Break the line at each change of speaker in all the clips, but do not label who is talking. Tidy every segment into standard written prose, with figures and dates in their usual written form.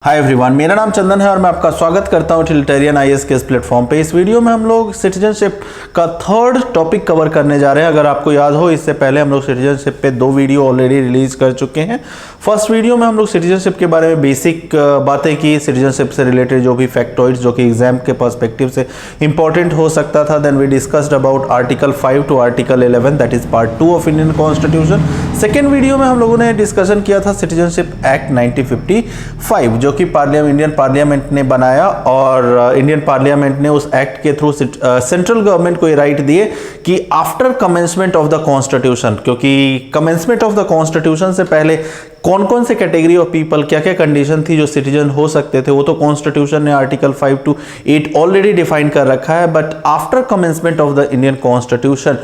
Hi everyone, मेरा नाम चंदन है और मैं आपका स्वागत करता हूं टिलिटेरियन आईएएस के इस प्लेटफॉर्म पे। इस वीडियो में हम लोग सिटीजनशिप का थर्ड टॉपिक कवर करने जा रहे हैं। अगर आपको याद हो, इससे पहले हम लोग सिटीजनशिप पे 2 वीडियो ऑलरेडी रिलीज कर चुके हैं। फर्स्ट वीडियो में हम लोग सिटीजनशिप के बारे में बेसिक बातें की, सिटीजनशिप से रिलेटेड जो भी फैक्टॉइड्स जो कि एग्जाम के पर्सपेक्टिव से इंपॉर्टेंट हो सकता था। Then we discussed about article 5 to article 11, that is part 2 of Indian constitution. Second video में हम लोगों ने डिस्कशन किया था सिटीजनशिप एक्ट 1955 जो कि इंडियन पार्लियामेंट ने बनाया, और इंडियन पार्लियामेंट ने उस एक्ट के थ्रू सेंट्रल गवर्नमेंट को ये राइट दिए कि after commencement of the constitution, क्योंकि कमेंसमेंट ऑफ द कॉन्स्टिट्यूशन से पहले कौन कौन से कैटेगरी ऑफ पीपल, क्या क्या कंडीशन थी जो सिटीजन हो सकते थे, वो तो कॉन्स्टिट्यूशन ने आर्टिकल 5 to 8 ऑलरेडी डिफाइन कर रखा है। But after commencement of the Indian constitution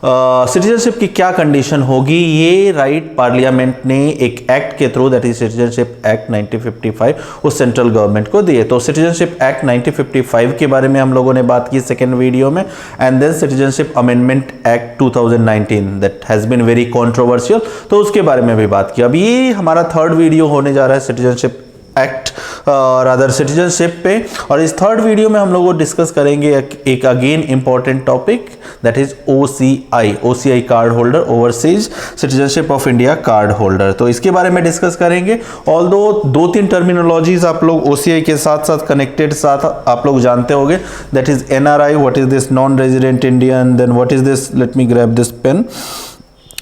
citizenship की क्या कंडीशन होगी, ये राइट पार्लियामेंट ने एक एक्ट के through, that is citizenship act 1955, उस सेंट्रल गवर्नमेंट को दिए। तो सिटीजनशिप एक्ट 1955 के बारे में हम लोगों ने बात की सेकेंड वीडियो में। And then citizenship amendment act 2019 that has been very controversial, तो उसके बारे में भी बात की। अब ये हमारा थर्ड वीडियो होने जा रहा है सिटीजनशिप एक्ट रादर सिटीजनशिप पे, और इस थर्ड वीडियो में हम लोग डिस्कस करेंगे एक again important topic, that is OCI card holder, overseas citizenship of India card holder. तो इसके बारे में डिस्कस करेंगे। ऑल्दो 2-3 टर्मिनोलॉजीज आप लोग ओसीआई के साथ साथ कनेक्टेड साथ आप लोग जानते होंगे, that is NRI, what is this non resident Indian, then what is this, let me grab this pen.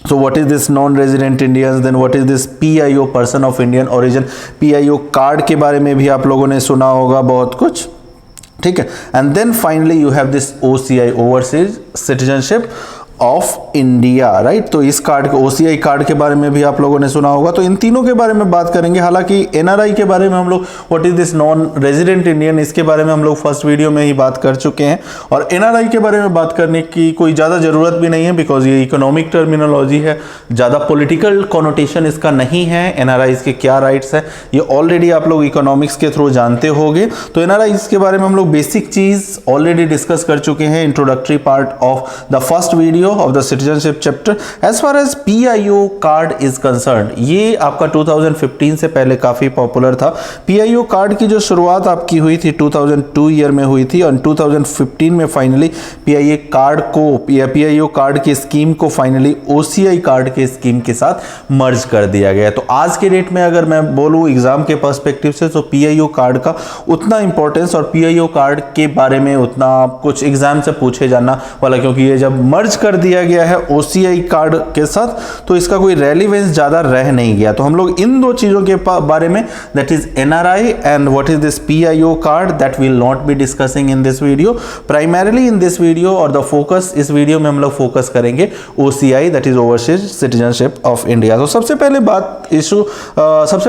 So what is this non-resident Indians, then what is this PIO, person of Indian origin, PIO card के बारे में भी आप लोगों ने सुना होगा बहुत कुछ, ठीक है। And then finally you have this OCI, overseas citizenship of India, right. तो इस कार्ड के OCI कार्ड के बारे में भी आप लोगों ने सुना होगा। तो इन तीनों के बारे में बात करेंगे। हालांकि NRI के बारे में हम लोग what is this non resident Indian, इसके बारे में हम लोग फर्स्ट वीडियो में ही बात कर चुके हैं, और NRI के बारे में बात करने की कोई ज़्यादा ज़रूरत भी नहीं है, बिकॉज ये इकोनॉमिक टर्मिनोलॉजी है, ज़्यादा पॉलिटिकल कॉनोटेशन इसका नहीं है। NRI के क्या राइट्स है ये ऑलरेडी आप लोग इकोनॉमिक्स के थ्रू जानते होंगे। तो NRI के बारे में हम लोग बेसिक चीज़ ऑलरेडी डिस्कस कर चुके हैं, introductory part of the first video of the citizenship chapter. As far as PIO card is concerned, ये आपका 2015 से पहले काफी पॉपुलर था। PIO कार्ड की जो शुरुआत आपकी हुई थी 2002 ईयर में हुई थी, और 2015 में फाइनली PIO कार्ड की स्कीम को फाइनली OCI कार्ड के स्कीम के साथ मर्ज कर दिया गया। तो आज के डेट में अगर मैं बोलूँ एग्जाम के पर्सपेक्टिव से, तो PIO कार्ड का उतना इंपॉर्टेंस और PIO कार्ड के बारे में उतना कुछ एग्जाम से पूछे जाना वाला, क्योंकि ये जब मर्ज कर दिया गया है OCI कार्ड के साथ, तो इसका कोई रेलिवेंस ज्यादा रह नहीं गया। तो हम लोग इन दो चीजों के बारे में, that is NRI and what is this PIO card, that will not be discussing in this video. Primarily in this video, और द फोकस इस वीडियो में हम लोग फोकस करेंगे OCI, that is overseas citizenship of India. तो सबसे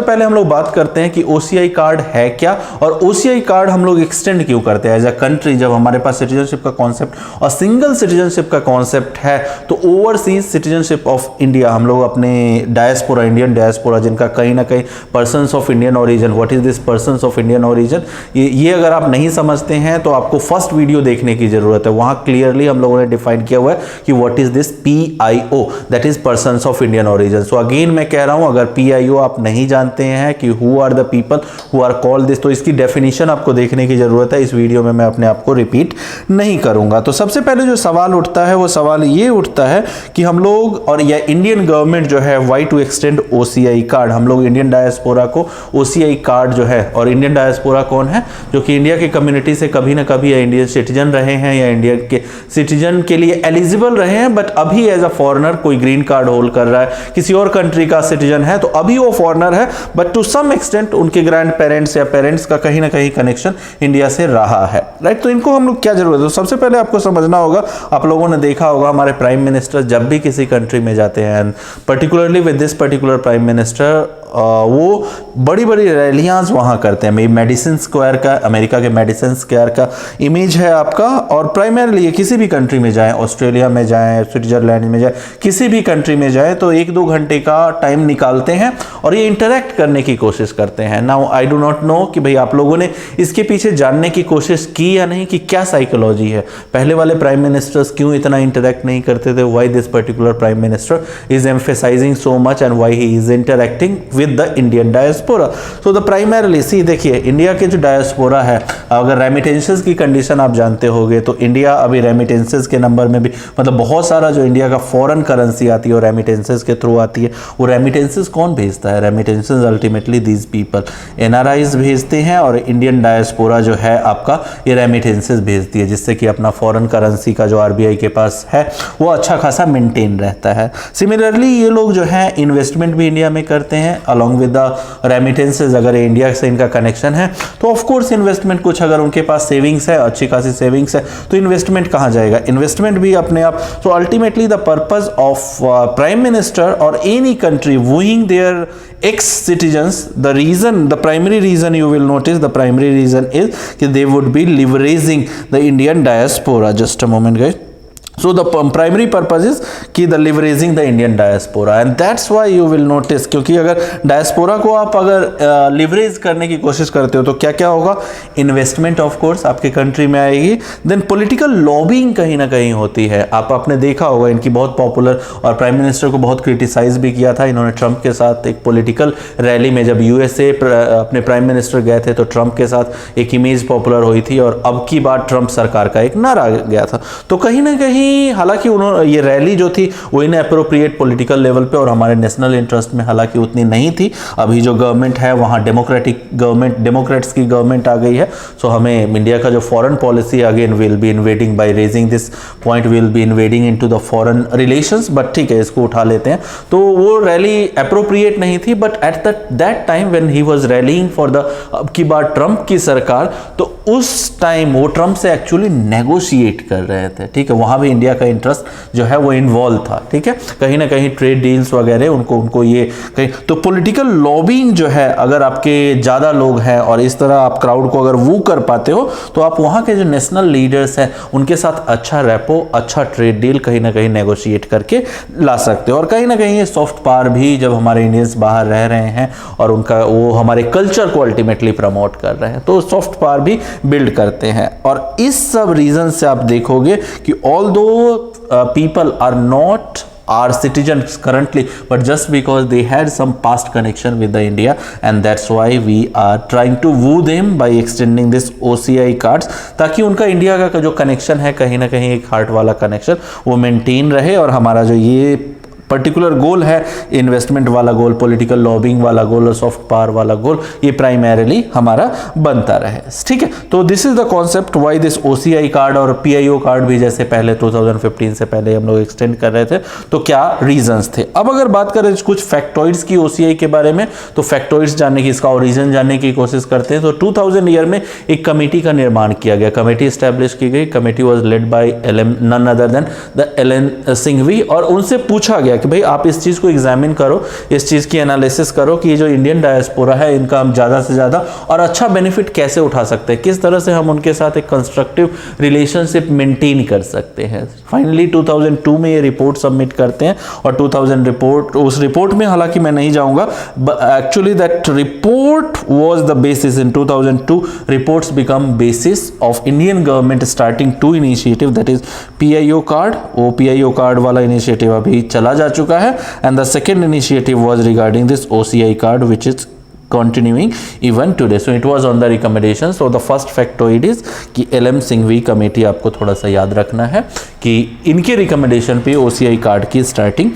पहले हम लोग बात करते हैं कि OCI कार्ड है क्या, और OCI कार्ड हम लोग एक्सटेंड क्यों करते हैं एज अ कंट्री, जब हमारे पास सिटीजनशिप का कॉन्सेप्ट और सिंगल सिटीजनशिप का कॉन्सेप्ट है। तो ओवरसीज सिटीजनशिप ऑफ इंडिया हम लोग अपने डायस्पोरा, इंडियन डायस्पोरा, जिनका कहीं ना कहीं persons of Indian origin, what is this persons of Indian origin, ये अगर आप नहीं समझते हैं तो आपको फर्स्ट वीडियो देखने की जरूरत है। वहां क्लियरली हम लोगों ने डिफाइन किया हुआ है कि what is this PIO, that is persons of Indian origin. So again मैं कह रहा हूं, अगर PIO आप नहीं जानते हैं कि who are the people who are called this, तो इसकी डेफिनेशन आपको देखने की जरूरत है। इस वीडियो में मैं अपने आप को रिपीट नहीं करूंगा। तो सबसे पहले जो सवाल उठता है वो सवाल ये उठता है कि हम लोग, और यह इंडियन गवर्नमेंट जो है, why to extend OCI card, हम लोग इंडियन डायस्पोरा को OCI कार्ड जो है, और इंडियन डायस्पोरा कौन है, जो कि इंडिया की कम्युनिटी से कभी ना कभी या इंडियन सिटीजन रहे हैं या इंडिया के सिटीजन के लिए एलिजिबल रहे हैं, बट अभी एज अ फॉरेनर कोई ग्रीन कार्ड होल्ड कर रहा है, किसी और कंट्री का सिटीजन है, तो अभी वो फॉरेनर है, बट टू सम एक्सटेंट उनके ग्रैंड पेरेंट्स या पेरेंट्स का कहीं ना कहीं कनेक्शन इंडिया से रहा है, राइट। तो इनको हम लोग क्या जरूरत है, तो सबसे पहले आपको समझना होगा, आप लोगों ने देखा होगा हमारे प्राइम मिनिस्टर जब भी किसी कंट्री में जाते हैं, and particularly with this particular prime minister, वो बड़ी बड़ी रैलियां वहां करते हैं। मेडिसिन स्क्वायर का, अमेरिका के मेडिसिन स्क्वायर का इमेज है आपका, और प्राइमरीली किसी भी कंट्री में जाएं, ऑस्ट्रेलिया में जाएं, स्विट्जरलैंड में जाएं, किसी भी कंट्री में जाएं, तो 1-2 घंटे का टाइम निकालते हैं और ये इंटरेक्ट करने की कोशिश करते हैं। Now I do not know कि भाई आप लोगों ने इसके पीछे जानने की कोशिश की या नहीं, कि क्या साइकोलॉजी है, पहले वाले प्राइम मिनिस्टर्स क्यों इतना इंटरेक्ट नहीं करते थे, why this particular prime minister is emphasising so much and why he is interacting with the Indian diaspora. So the primarily see देखिए इंडिया के जो डायस्पोरा है, अगर रेमिटेंसेस की कंडीशन आप जानते होगे तो इंडिया अभी रेमिटेंसेस के नंबर में भी मतलब बहुत सारा जो इंडिया का फॉरेन करेंसी आती है वो रेमिटेंसेस के थ्रू आती है। वो रेमिटेंसेस कौन भेजता है? Remittances ultimately these people NRIs भेजते हैं और इंडियन डायस्पोरा जो है आपका ये रेमिटेंसेस भेजती है, जिससे कि अपना फॉरेन करेंसी का जो आरबीआई के पास है वो अच्छा खासा मेंटेन रहता है। सिमिलरली ये लोग जो है इन्वेस्टमेंट भी इंडिया में करते हैं अलॉन्ग विद द रेमिटेंसेस। अगर इंडिया से इनका कनेक्शन है तो ऑफ कोर्स इन्वेस्टमेंट, कुछ अगर उनके पास सेविंग्स है, अच्छी खासी सेविंग्स है, तो इन्वेस्टमेंट कहाँ जाएगा? इन्वेस्टमेंट भी अपने आप। So ultimately the purpose of prime minister और any country wooing their ex citizens, the primary reason you will notice, the primary reason is that they would be leveraging the Indian diaspora. Just a moment guys. So the primary purpose is कि the leveraging the Indian diaspora and that's why you will notice, क्योंकि अगर diaspora को आप अगर leverage करने की कोशिश करते हो तो क्या क्या होगा? इन्वेस्टमेंट ऑफ कोर्स आपके कंट्री में आएगी, देन पॉलिटिकल लॉबिंग कहीं ना कहीं होती है। आपने देखा होगा इनकी बहुत पॉपुलर, और प्राइम मिनिस्टर को बहुत क्रिटिसाइज भी किया था इन्होंने ट्रंप के साथ एक पॉलिटिकल रैली में। जब यूएसए अपने प्राइम मिनिस्टर गए थे तो ट्रंप के साथ एक इमेज पॉपुलर हुई थी और अब की बार ट्रंप सरकार का एक नारा गया था। तो कहीं ना कहीं हालांकि उन्होंने ये रैली जो थी वो इन अप्रोप्रिएट पॉलिटिकल लेवल पे और हमारे नेशनल इंटरेस्ट में हालांकि उतनी नहीं थी। अभी जो गवर्नमेंट है वहाँ डेमोक्रेटिक गवर्नमेंट, डेमोक्रेट्स की गवर्नमेंट आ गई है। सो हमें इंडिया का जो foreign policy again will be invading by raising this point, will be invading into the foreign relations, but ठीक है इसको उठा लेते हैं। तो वो रैली अप्रोप्रिएट नहीं थी, but at that time when he was rallying for the अब की बार ट्रंप की सरकार, तो उस टाइम वो ट्रंप से एक्चुअली नेगोशिएट कर रहे थे। ठीक है, वहां भी इंडिया का इंटरेस्ट जो है वो इन्वॉल्व था। ठीक है, कहीं ना कहीं ट्रेड डील्स वगैरह उनको ये कहीं तो पॉलिटिकल लॉबिंग जो है, अगर आपके ज़्यादा लोग हैं और इस तरह आप क्राउड को अगर वू कर पाते हो तो आप वहाँ के जो नेशनल लीडर्स हैं उनके साथ अच्छा रेपो, अच्छा ट्रेड डील कहीं ना कहीं नेगोशिएट करके ला सकते हो। और कहीं ना कहीं ये सॉफ्ट पावर भी, जब हमारे इंडियंस बाहर रह रहे हैं और उनका वो हमारे कल्चर को अल्टीमेटली प्रमोट कर रहे हैं, तो सॉफ्ट पावर भी बिल्ड करते हैं। और इस सब रीजन से आप देखोगे कि ऑल दो people are not our citizens currently, but just because they had some past connection with the India, and that's why we are trying to woo them by extending this OCI cards, ताकि उनका India का जो connection है कहीं ना कहीं एक heart वाला कनेक्शन वो मेंटेन रहे और हमारा जो ये पर्टिकुलर गोल है, इन्वेस्टमेंट वाला गोल, पॉलिटिकल लॉबिंग वाला गोल और सॉफ्ट पावर वाला गोल, ये प्राइमरीली हमारा बनता रहे। ठीक है, तो this is the concept why this OCI card और पीआईओ कार्ड भी जैसे पहले 2015 से पहले हम लोग एक्सटेंड कर रहे थे, तो क्या रीजंस थे। अब अगर बात करें कुछ फैक्टॉइड्स की ओसीआई के बारे में, तो फैक्टॉइड्स जानने की, इसका ओरिजिन जानने की कोशिश करते हैं। तो 2000 ईयर में एक कमेटी का निर्माण किया गया, कमेटी स्टैब्लिश की गई। Committee was led by none other than the L M Singhvi, और उनसे पूछा गया कि भाई आप इस चीज को एग्जामिन करो, इस चीज की एनालिसिस करो कि ये जो इंडियन डायस्पोरा है इनका हम ज्यादा से ज्यादा और अच्छा बेनिफिट कैसे उठा सकते हैं, किस तरह से हम उनके साथ एक कंस्ट्रक्टिव रिलेशनशिप मेंटेन कर सकते हैं। फाइनली 2002 में ये रिपोर्ट सबमिट करते हैं और 2000 रिपोर्ट, उस रिपोर्ट में हालांकि मैं नहीं जाऊंगा, actually that report was the basis. In 2002 reports become basis of Indian government starting to initiative, that is PIO card. वो पीआईओ कार्ड वाला इनिशिएटिव अभी चला जा चुका है, and the second initiative was regarding this OCI card which is continuing even today. So it was on the recommendation. So the first factoid is कि LM Singhvi committee आपको थोड़ा सा याद रखना है कि इनके रिकमेंडेशन पे OCI कार्ड की स्टार्टिंग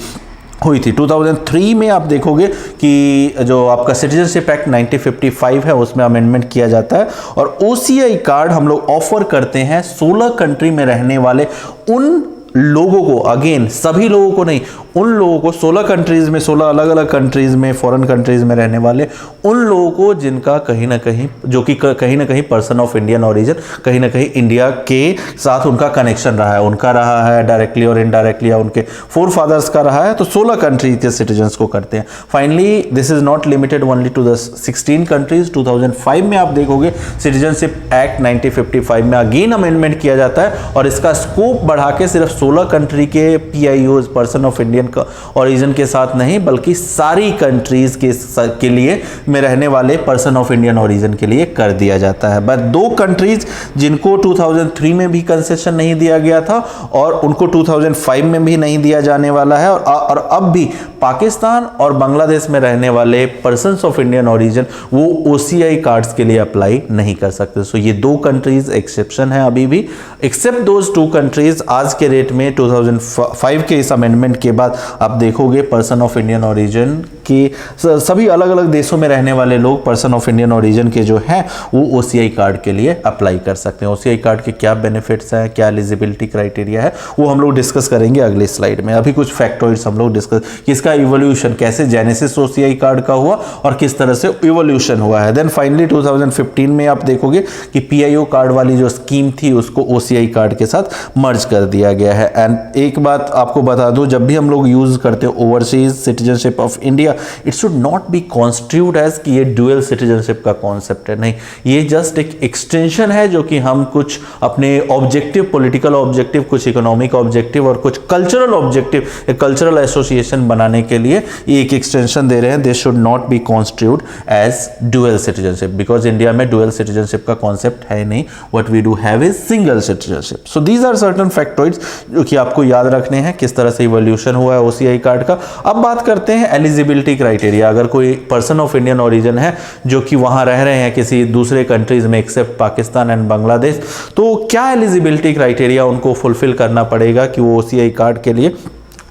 हुई थी। 2003 में आप देखोगे कि जो आपका सिटीजनशिप एक्ट 1955 है उसमें अमेंडमेंट किया जाता है और OCI कार्ड हम लोग ऑफर करते हैं 16 कंट्री में रहने वाले उन लोगों को, अगेन सभी लोगों को नहीं, उन लोगों को 16 कंट्रीज में, 16 अलग अलग कंट्रीज में, फॉरेन कंट्रीज में रहने वाले उन लोगों को जिनका कहीं ना कहीं, जो कि कहीं ना कहीं पर्सन ऑफ इंडियन ओरिजिन, कहीं ना कहीं इंडिया के साथ उनका कनेक्शन रहा है, उनका रहा है डायरेक्टली और इनडायरेक्टली, या उनके फोर फादर्स का रहा है, तो 16 कंट्री के सिटीजन्स को करते हैं। Finally this is not limited only to the 16 countries. 2005 में आप देखोगे सिटीजनशिप एक्ट 1955 में अगेन अमेंडमेंट किया जाता है और इसका स्कोप बढ़ा के सिर्फ 16 कंट्री के PIOs person of Indian origin के साथ नहीं, बल्कि सारी कंट्रीज के लिए में रहने वाले पर्सन ऑफ इंडियन ओरिजिन के लिए कर दिया जाता है। बट 2 कंट्रीज जिनको 2003 में भी कंसेशन नहीं दिया गया था और उनको 2005 में भी नहीं दिया जाने वाला है, और अब भी पाकिस्तान और बांग्लादेश में रहने वाले पर्सन्स ऑफ इंडियन ओरिजिन वो OCI कार्ड्स के लिए अप्लाई नहीं कर सकते। सो ये 2 कंट्रीज एक्सेप्शन है अभी भी, एक्सेप्ट दोज 2 कंट्रीज। आज के रेट में 2005 के इस अमेंडमेंट के बाद आप देखोगे पर्सन ऑफ इंडियन ओरिजिन के सभी अलग अलग देशों में रहने वाले लोग पर्सन ऑफ इंडियन ओरिजिन के जो हैं वो OCI कार्ड के लिए अप्लाई कर सकते हैं। OCI कार्ड के क्या बेनिफिट्स हैं, क्या एलिजिबिलिटी क्राइटेरिया है, वो हम लोग डिस्कस करेंगे अगले स्लाइड में। अभी कुछ फैक्टॉइड्स हम लोग डिस्कस, किसका इवोल्यूशन, कैसे जेनेसिस OCI कार्ड का हुआ और किस तरह से इवोल्यूशन हुआ है। देन फाइनली 2015 में आप देखोगे कि PIO कार्ड वाली जो स्कीम थी उसको OCI कार्ड के साथ मर्ज कर दिया गया है। एंड एक बात आपको बता दूं, जब भी हम लोग यूज करते हैं overseas citizenship of India, it should not be constitute as कि ये ड्यूअल सिटीजनशिप का कॉन्सेप्ट है, नहीं, ये जस्ट एक एक्सटेंशन है जो कि हम कुछ अपने ऑब्जेक्टिव, पॉलिटिकल ऑब्जेक्टिव, कुछ इकोनॉमिक ऑब्जेक्टिव और कुछ कल्चरल ऑब्जेक्टिव, एक कल्चरल एसोसिएशन बनाने के लिए ये एक एक्सटेंशन दे रहे हैं। This should not be constitute as dual citizenship, because India में ड्यूअल सिटीजनशिप का कॉन्सेप्ट है नहीं। What we do have is single citizenship. So these are certain factoids जो कि आपको याद रखने हैं, किस तरह से इवोल्यूशन हुआ है OCI कार्ड का। अब बात करते हैं एलिजिबिलिटी क्राइटेरिया। अगर कोई पर्सन ऑफ इंडियन ओरिजिन है जो कि वहां रह रहे हैं किसी दूसरे कंट्रीज में एक्सेप्ट पाकिस्तान एंड बांग्लादेश, तो क्या एलिजिबिलिटी क्राइटेरिया उनको फुलफिल करना पड़ेगा कि वो OCI कार्ड के लिए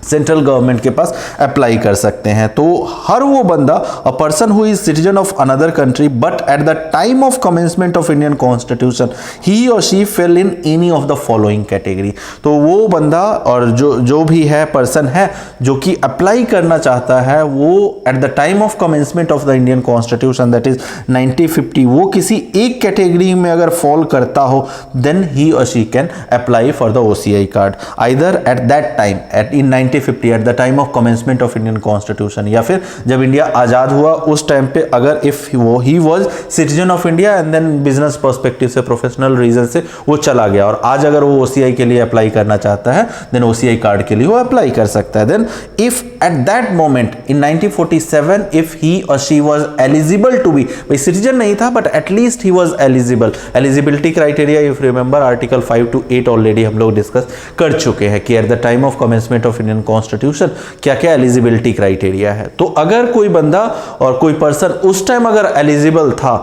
सेंट्रल गवर्नमेंट के पास अप्लाई कर सकते हैं। तो हर वो बंदा, a person who is citizen of another country but at the time of commencement of Indian constitution he और she fell in any of the following category. तो वो बंदा और जो भी है पर्सन है जो कि अप्लाई करना चाहता है, वो eight the time of commencement of the Indian constitution that is 1950, वो किसी एक कैटेगरी में अगर फॉल करता हो, देन ही और she can apply for the OCI card either eight that time in 1950 eight the time of commencement of Indian constitution, या फिर जब इंडिया आजाद हुआ उस टाइम पे अगर if he was citizen of India and then business perspective से, professional reason से वो चला गया और आज अगर वो OCI के लिए अप्लाई करना चाहता है, देन OCI कार्ड के लिए वो अप्लाई कर सकता है। Then if at that moment in 1947 if he और she was eligible to be, भाई सिटीजन नहीं था but at least he was eligible. Eligibility criteria if remember article 5 to 8 already हम लोग डिस्कस कर चुके हैं कि at the time of commencement of Indian constitution क्या क्या एलिजिबिलिटी क्राइटेरिया है। तो अगर कोई बंदा और कोई पर्सन उस टाइम अगर एलिजिबल था,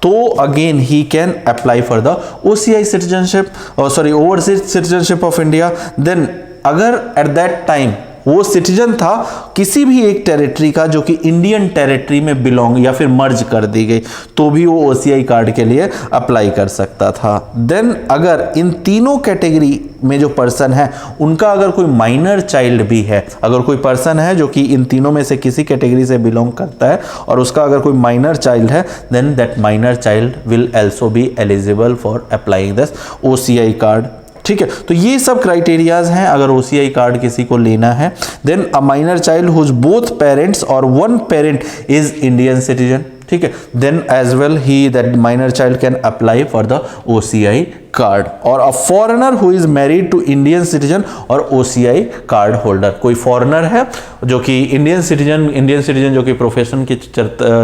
तो again he can apply for the OCI citizenship, overseas citizenship of India. Then अगर एट दैट टाइम वो सिटीजन था किसी भी एक टेरिटरी का जो कि इंडियन टेरिटरी में बिलोंग या फिर मर्ज कर दी गई, तो भी वो OCI कार्ड के लिए अप्लाई कर सकता था। देन अगर इन तीनों कैटेगरी में जो पर्सन है उनका अगर कोई माइनर चाइल्ड भी है, अगर कोई पर्सन है जो कि इन तीनों में से किसी कैटेगरी से बिलोंग करता है और उसका अगर कोई माइनर चाइल्ड है, then that minor child will also be eligible for applying this OCI card. ठीक है, तो ये सब क्राइटेरियाज हैं अगर OCI कार्ड किसी को लेना है। Then a minor child whose both parents और one parent is Indian citizen, ठीक है, then as well he that minor child can apply for the OCI card. और a foreigner who is married to Indian citizen और OCI card holder, कोई foreigner है जो कि Indian citizen जो कि प्रोफेशन के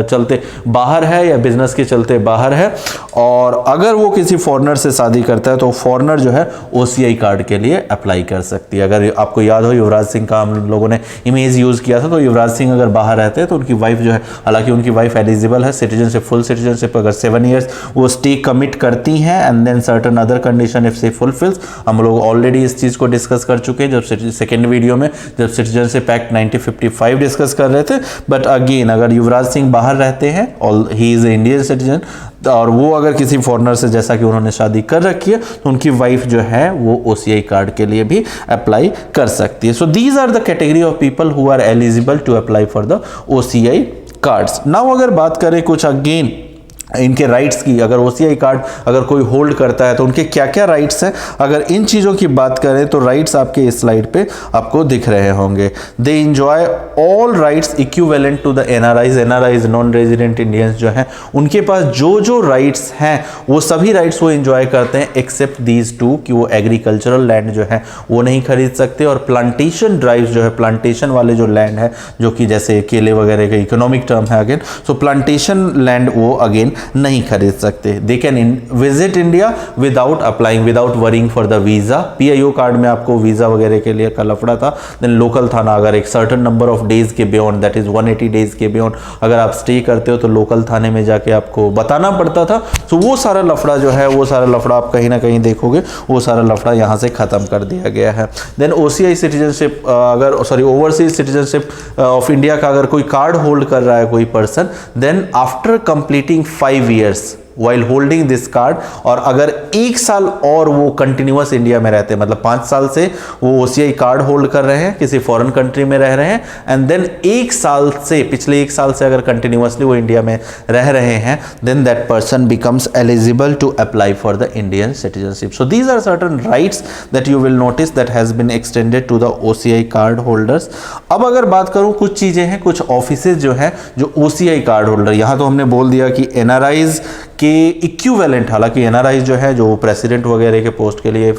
चलते बाहर है या बिजनेस के चलते बाहर है, और अगर वो किसी फॉरेनर से शादी करता है तो फॉरेनर जो है OCI कार्ड के लिए अप्लाई कर सकती है। अगर आपको याद हो युवराज सिंह का हम लोगों ने इमेज यूज किया था, तो युवराज सिंह अगर बाहर रहते हैं तो उनकी वाइफ जो है, हालांकि उनकी वाइफ एलिजिबल है सिटीजनशिप, फुल सिटीजनशिप अगर 7 ईयर्स वो स्टे कमिट करती हैं and then certain other condition if she fulfills. हम लोग ऑलरेडी इस चीज को डिस्कस कर चुके हैं जब सेकेंड वीडियो में जब सिटीजनशिप एक्ट 1955 डिस्कस कर रहे थे। बट अगेन अगर युवराज सिंह बाहर रहते हैं और ही इज इंडियन सिटीजन और वो अगर किसी फॉरेनर से जैसा कि उन्होंने शादी कर रखी है, तो उनकी वाइफ जो है वो OCI कार्ड के लिए भी अप्लाई कर सकती है। So these are the category of people who are eligible to apply for the OCI cards. Now अगर बात करें कुछ अगेन इनके राइट्स की, अगर ओसीआई कार्ड अगर कोई होल्ड करता है तो उनके क्या क्या राइट्स हैं, अगर इन चीज़ों की बात करें तो राइट्स आपके इस स्लाइड पे आपको दिख रहे होंगे। They enjoy all rights equivalent to the NRIs non resident Indians जो हैं उनके पास जो जो राइट्स हैं वो सभी राइट्स वो इंजॉय करते हैं एक्सेप्ट दीज टू, कि वो एग्रीकल्चरल लैंड जो है वो नहीं खरीद सकते, और प्लांटेशन ड्राइव्स जो है, प्लांटेशन वाले जो लैंड है जो कि जैसे केले वगैरह का इकोनॉमिक टर्म है अगेन, सो प्लांटेशन लैंड वो अगेन नहीं खरीद सकते। They can visit India without applying, without worrying for the visa. PIO card में आपको वीजा वगैरह के लिए का लफड़ा था। देन लोकल थाना, अगर एक सर्टेन नंबर ऑफ डेज के बियॉन्ड, दैट इज 180 डेज के बियॉन्ड अगर आप स्टे करते हो तो लोकल थाने में जाके आपको बताना पड़ता था। सो वो सारा लफड़ा जो है, वो सारा लफड़ा आप कहीं ना कहीं देखोगे, वो सारा लफड़ा यहाँ से खत्म कर दिया गया है। देन ओसीआई सिटीजनशिप, अगर sorry overseas citizenship of India का अगर कोई कार्ड होल्ड कर रहा है कोई person, then after completing 5 years while holding this card, और अगर 1 साल और वो कंटिन्यूअस इंडिया में रहते हैं, मतलब 5 साल से वो ओसीआई कार्ड होल्ड कर रहे हैं, किसी फॉरेन कंट्री में रह रहे हैं, एंड देन 1 साल से, पिछले 1 साल से अगर कंटिन्यूअसली वो इंडिया में रह रहे हैं, then that person becomes eligible to apply for the Indian citizenship. So these are certain rights that you will notice that has been extended to the OCI card holders. अब अगर बात करूं, कुछ चीजें हैं, कुछ ऑफिसेज जो हैं जो ओसीआई कार्ड होल्डर, यहां तो हमने बोल दिया कि एनआरआईज के इक्विवेलेंट, हालांकि एनआरआई जो है जो प्रेसिडेंट वगैरह के पोस्ट के लिए,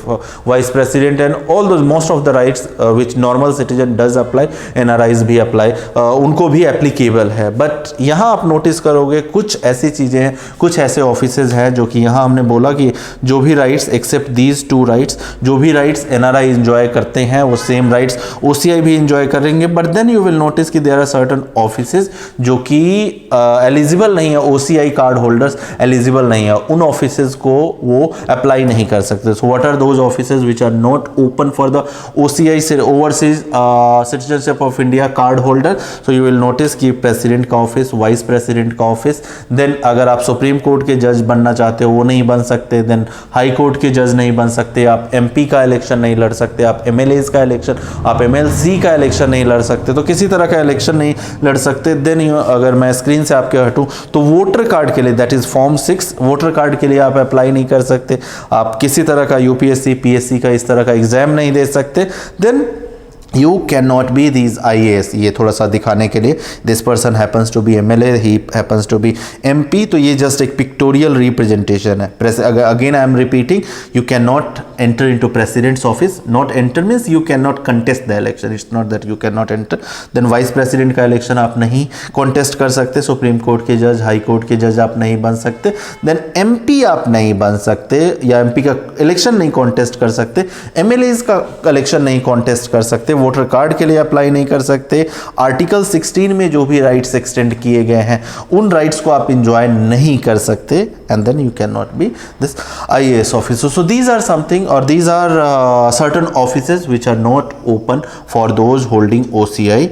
vice president and all those most of the rights which normal citizen does apply, NRIs भी अप्लाई, उनको भी एप्लीकेबल है। बट यहाँ आप नोटिस करोगे कुछ ऐसी चीज़ें हैं, कुछ ऐसे ऑफिसेज हैं जो कि यहाँ हमने बोला कि जो भी राइट्स एक्सेप्ट दीज 2 राइट्स, जो भी राइट्स एनआरआई इंजॉय करते हैं वो सेम राइट्स ओसीआई भी इंजॉय करेंगे। But then you will notice कि देयर आर सर्टन ऑफिसेज जो कि एलिजिबल नहीं है, ओसीआई कार्ड होल्डर्स एलिजिबल नहीं है, उन ऑफिसेज को वो अप्लाई नहीं कर सकते। So what are those offices which are not open for the OCI से overseas citizenship of India card holder? So you will notice कि प्रेसिडेंट का ऑफिस, वाइस प्रेसिडेंट का ऑफिस, देन अगर आप सुप्रीम कोर्ट के जज बनना चाहते हो वो नहीं बन सकते, देन हाई कोर्ट के जज नहीं बन सकते, आप एमपी का इलेक्शन नहीं लड़ सकते, आप एमएलए का इलेक्शन, आप एमएलसी का इलेक्शन नहीं लड़ सकते, तो किसी तरह का इलेक्शन नहीं लड़ सकते। देन अगर मैं स्क्रीन से आपके हटूं तो वोटर कार्ड के लिए, that is form 6, voter card के लिए आप अप्लाई नहीं कर सकते, आप किसी तरह का यूपीएससी पीएससी का इस तरह का एग्जाम नहीं दे सकते। Then you can not be these IAS, ये थोड़ा सा दिखाने के लिए, this person happens to be MLA, he happens to be MP, तो ये जस्ट एक पिक्टोरियल रिप्रेजेंटेशन है। Again I am repeating, you can not enter into president's office, not enter means you can not contest the election, it's not that you can not enter. Then vice president का election आप नहीं contest कर सकते, supreme court के जज, high court के जज आप नहीं बन सकते, देन MP आप नहीं बन सकते, या MP का इलेक्शन नहीं कॉन्टेस्ट कर सकते, MLAs का इलेक्शन नहीं कॉन्टेस्ट कर सकते, वोटर कार्ड के लिए अप्लाई नहीं कर सकते। आर्टिकल 16 में जो भी राइट्स एक्सटेंड किए गए हैं उन राइट्स को आप इंजॉय नहीं कर सकते, and then you can not be this IAS officer. So these are something, और these are certain offices which are not open for those holding OCI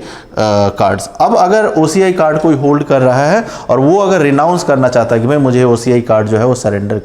cards. अब अगर OCI कार्ड कोई होल्ड कर रहा है और वो अगर रिनाउंस करना चाहता है कि भाई मुझे OCI कार्ड जो है वो सरेंडर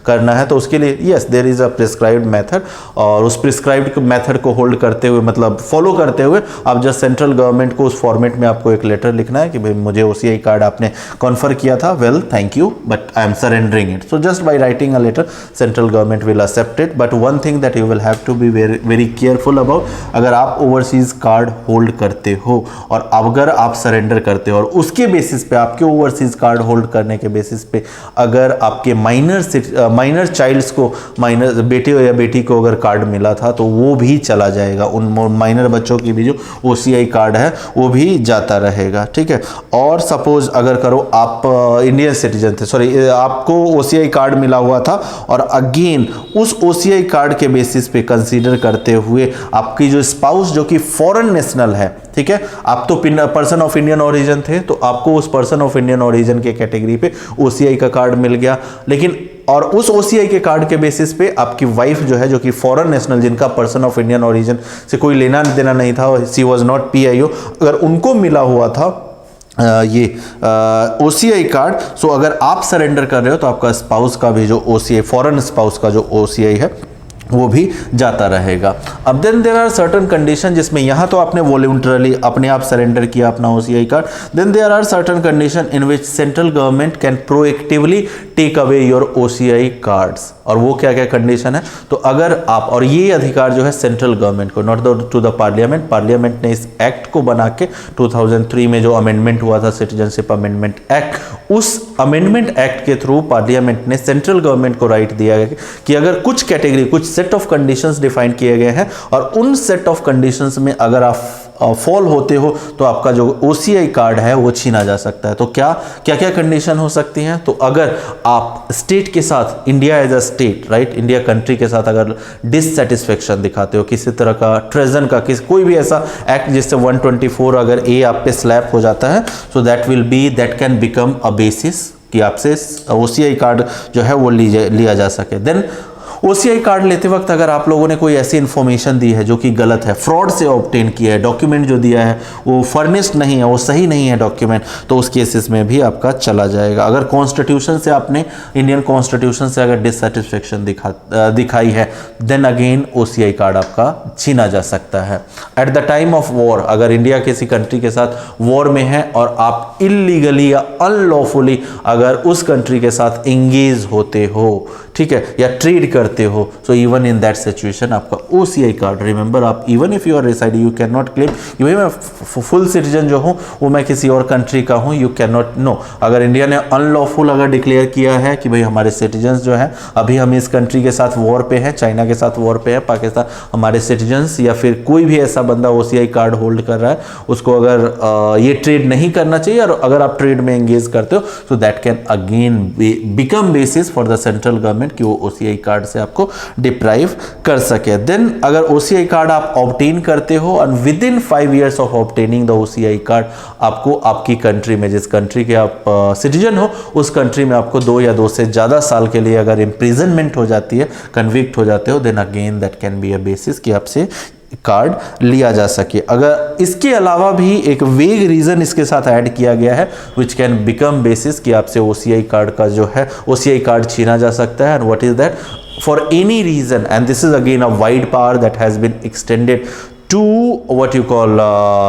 करना है, तो उसके लिए yes there is a prescribed method, और उस प्रिस्क्राइब्ड मेथड को होल्ड करते हुए, मतलब फॉलो करते हुए, आप जस्ट सेंट्रल गवर्नमेंट को उस फॉर्मेट में आपको एक लेटर लिखना है कि भाई मुझे OCI कार्ड आपने कॉन्फर किया था, well thank you but I am surrendering it. So just by writing a letter central government will accept it. But one thing that you will have to be very careful about, अगर आप overseas card hold करते हो और अगर आप surrender करते हो और उसके बेसिस पे, आपके ओवरसीज कार्ड होल्ड करने के बेसिस पे अगर आपके माइनर चाइल्ड्स को, माइनर बेटे या बेटी को अगर कार्ड मिला था तो वो भी चला जाएगा, उन माइनर बच्चों की भी जो OCI कार्ड है वो भी जाता रहेगा, ठीक है। और सपोज अगर करो आप इंडियन सिटीजन थे, सॉरी आपको OCI कार्ड मिला हुआ था और अगेन उस OCI कार्ड के बेसिस पे कंसीडर करते हुए आपकी जो स्पाउस जो कि फॉरेन नेशनल है, ठीक है, आप तो पर्सन ऑफ इंडियन ओरिजिन थे तो आपको उस पर्सन ऑफ इंडियन ओरिजिन के कैटेगरी पे OCI का कार्ड मिल गया, लेकिन और उस OCI के कार्ड के बेसिस पे आपकी वाइफ जो है, जो कि फॉरेन नेशनल, जिनका पर्सन ऑफ इंडियन ओरिजिन से कोई लेना देना नहीं था, सी वॉज नॉट PIO, अगर उनको मिला हुआ था ये OCI कार्ड, सो अगर आप सरेंडर कर रहे हो तो आपका स्पाउस का भी जो OCI, फॉरेन स्पाउस का जो OCI है वो भी जाता रहेगा। अब then there are certain condition, जिसमें यहाँ तो आपने वॉलंटरली अपने आप सरेंडर किया अपना OCI card. Then there are certain condition in which central government can proactively take away your OCI cards. और वो क्या क्या कंडीशन है, तो अगर आप, और ये अधिकार जो है सेंट्रल गवर्नमेंट को, not to the parliament. Parliament ने इस एक्ट को बना के 2003 में जो अमेंडमेंट हुआ था, सिटीजनशिप अमेंडमेंट एक्ट, उस अमेंडमेंट एक्ट के थ्रू पार्लियामेंट ने सेंट्रल गवर्नमेंट को राइट दिया गया कि अगर कुछ कैटेगरी, कुछ सेट ऑफ कंडीशंस डिफाइन किए गए हैं और उन सेट ऑफ कंडीशंस में अगर आप फॉल होते हो तो आपका जो OCI कार्ड है वो छीना जा सकता है। तो क्या क्या कंडीशन हो सकती हैं, तो अगर आप स्टेट के साथ, India as a state, right, India country के साथ अगर डिससेटिस्फेक्शन दिखाते हो, किसी तरह का ट्रेजन का, कोई भी ऐसा एक्ट जिससे 124 अगर A आप पे स्लैप हो जाता है, so that can become a basis कि आपसे OCI कार्ड जो है वो लिया जा सके। देन OCI कार्ड लेते वक्त अगर आप लोगों ने कोई ऐसी इन्फॉर्मेशन दी है जो कि गलत है, फ्रॉड से ऑब्टेन किया है, डॉक्यूमेंट जो दिया है वो फर्निश्ड नहीं है, वो सही नहीं है डॉक्यूमेंट, तो उस केसेस में भी आपका चला जाएगा। अगर कॉन्स्टिट्यूशन से आपने, इंडियन कॉन्स्टिट्यूशन से अगर डिससेटिस्फेक्शन दिखाई है, देन अगेन OCI कार्ड आपका छीना जा सकता है। Eight the time of war, अगर इंडिया किसी कंट्री के साथ वॉर में है और आप इलीगली या अनलॉफुली अगर उस कंट्री के साथ एंगेज होते हो, ठीक है, या ट्रेड करते हो, so even in that situation आपका OCI कार्ड, रिमेंबर, आप even if you are residing, you can not claim कि भाई मैं फुल सिटीजन जो हूँ वो मैं किसी और कंट्री का हूँ, यू कैन नॉट, नो। अगर इंडिया ने अनलॉफुल अगर डिक्लेयर किया है कि भाई हमारे सिटीजन्स जो है, अभी हम इस कंट्री के साथ वॉर पे हैं, चाइना के साथ वॉर पे है, पाकिस्तान, हमारे सिटीजन्स या फिर कोई भी ऐसा बंदा OCI कार्ड होल्ड कर रहा है, उसको अगर ये ट्रेड नहीं करना चाहिए, और अगर आप ट्रेड में एंगेज करते हो, सो that can again become basis for the central government कि वो OCI कार्ड से आपको डिप्राइव कर सके। देन अगर OCI कार्ड आप ऑब्टेन करते हो and with in 5 years of obtaining the OCI card, आपको आपकी कंट्री में, जिस कंट्री के आप सिटीजन हो, उस कंट्री में आपको 2 या 2 से ज़्यादा साल के लिए अगर इम्प्रिजनमेंट हो जाती है, कन्विक्ट हो जाते हो, then again that can be a basis कि आपसे कार्ड लिया जा सके। अगर इसके अलावा भी एक वेग रीजन इसके साथ ऐड किया गया है विच कैन बिकम बेसिस कि आपसे OCI कार्ड का जो है OCI कार्ड छीना जा सकता है, and what is that, for any reason, and this is again a wide power that has been extended to what you call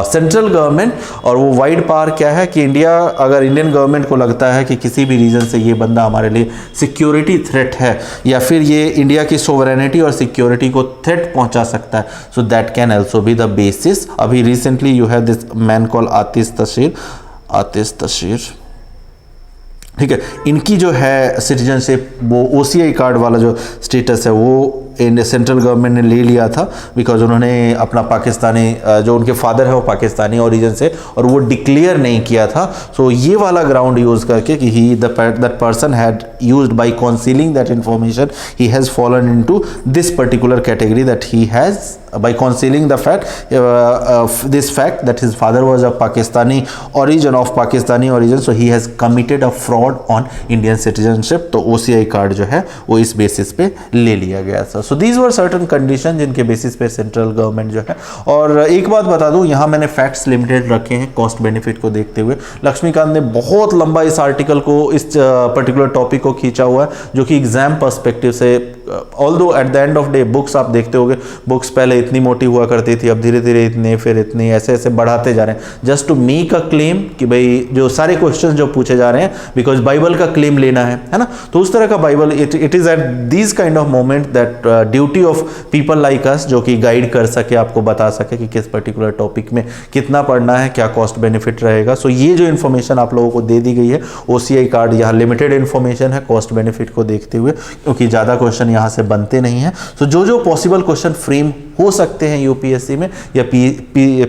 central government. और वो वाइड पावर क्या है कि इंडिया, अगर इंडियन गवर्नमेंट को लगता है कि किसी भी रीजन से ये बंदा हमारे लिए सिक्योरिटी थ्रेट है, या फिर ये इंडिया की सोवरेनिटी और सिक्योरिटी को थ्रेट पहुंचा सकता है, so that can also be the basis. अभी recently you have this man call Aatish Taseer, ठीक है, इनकी जो है सिटीजनशिप, वो OCI कार्ड वाला जो स्टेटस है वो सेंट्रल गवर्नमेंट ने ले लिया था, बिकॉज उन्होंने अपना पाकिस्तानी, जो उनके फादर है वो पाकिस्तानी ओरिजिन से, और वो डिक्लेयर नहीं किया था। सो ये वाला ग्राउंड यूज करके कि he that person had used by concealing that information, he has fallen into this particular category, that he has by concealing the fact this fact that his father was of Pakistani origin, so he has committed a fraud on Indian citizenship, तो OCI card जो है वो इस basis पे ले लिया गया था। so these were certain condition जिनके बेसिस पे सेंट्रल गवर्नमेंट जो है। और एक बात बता दूं, यहाँ मैंने फैक्ट्स लिमिटेड रखे हैं कॉस्ट बेनिफिट को देखते हुए। लक्ष्मीकांत ने बहुत लंबा इस आर्टिकल को, इस पर्टिकुलर टॉपिक को खींचा हुआ है, जो कि एग्जाम पर्सपेक्टिव से, although at the end of day books आप देखते होगे, बुक्स पहले इतनी मोटी हुआ करती थी, अब धीरे धीरे इतने, फिर इतनी, ऐसे ऐसे बढ़ाते जा रहे हैं, just to make a claim कि भाई जो सारे क्वेश्चन जो पूछे जा रहे हैं, बिकॉज बाइबल का क्लेम लेना है ना, तो उस तरह का Bible, it is at these kind of moment that duty of people like us, जो कि गाइड कर सके, आपको बता सके कि किस पर्टिकुलर टॉपिक में कितना पढ़ना है, क्या कॉस्ट बेनिफिट रहेगा। सो ये जो इन्फॉर्मेशन आप लोगों को दे दी गई है, OCI कार्ड यहाँ लिमिटेड इन्फॉर्मेशन है कॉस्ट बेनिफिट को देखते हुए, क्योंकि ज़्यादा क्वेश्चन यहाँ से बनते नहीं हैं। सो जो पॉसिबल क्वेश्चन फ्रेम हो सकते हैं UPSC में या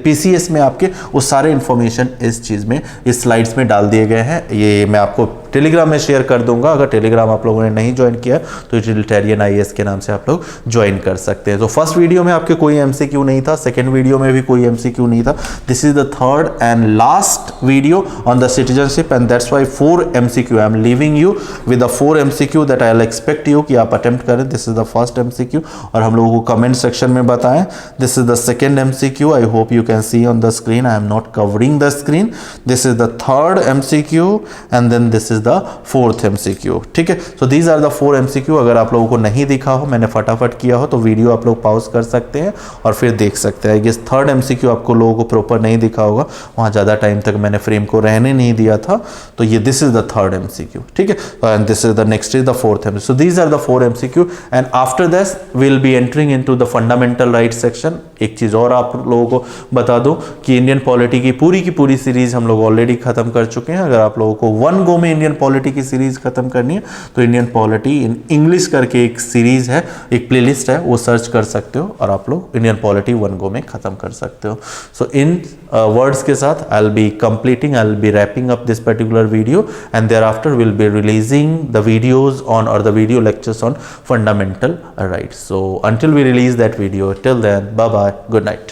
PCS में आपके, वो सारे इन्फॉर्मेशन इस चीज़ में, इस स्लाइड्स में डाल दिए गए हैं। ये मैं आपको टेलीग्राम में शेयर कर दूंगा, अगर टेलीग्राम आप लोगों ने नहीं ज्वाइन किया तो यूटिलिटेरियन IAS के नाम से आप लोग ज्वाइन कर सकते हैं। तो फर्स्ट वीडियो में आपके कोई MCQ नहीं था, सेकेंड वीडियो में भी कोई MCQ नहीं था, this is the third and last video on the citizenship, and that's why 4 MCQ, I am leaving you with the 4 MCQ that I will expect you कि आप अटेम्प्ट करें। This is the first MCQ, और हम लोगों को comment section में बात आए, this is the second MCQ. I hope you can see on the screen. I am not covering the screen. This is the third MCQ and then this is the fourth MCQ. ठीक है, so these are the 4 MCQ. अगर आप लोगों को नहीं दिखा हो, मैंने फटाफट किया हो, तो वीडियो आप लोग पॉज कर सकते हैं और फिर देख सकते हैं. आई गेस थर्ड MCQ आपको लोगों को प्रॉपर नहीं दिखा होगा, वहाँ ज़्यादा टाइम तक मैंने फ्रेम को रहने नहीं दिया था. तो ये this is the third MCQ. ठीक है, and this is the next is the fourth MCQ. So these are the 4 MCQ and after this will be entering into the fundamental right section. एक चीज़ और आप लोगों को बता दूं कि इंडियन पॉलिटी की पूरी सीरीज हम लोग ऑलरेडी खत्म कर चुके हैं. अगर आप लोगों को वन गो में इंडियन पॉलिटी की सीरीज खत्म करनी है तो इंडियन पॉलिटी इन इंग्लिश करके एक सीरीज है, एक प्लेलिस्ट है, वो सर्च कर सकते हो और आप लोग इंडियन पॉलिटी वन गो में खत्म कर सकते हो. सो इन वर्ड्स के साथ I will be completing, I will be wrapping up this particular video and thereafter will be releasing the videos on और the video lectures on fundamental rights. So until we release that video, till then, bye bye, good night.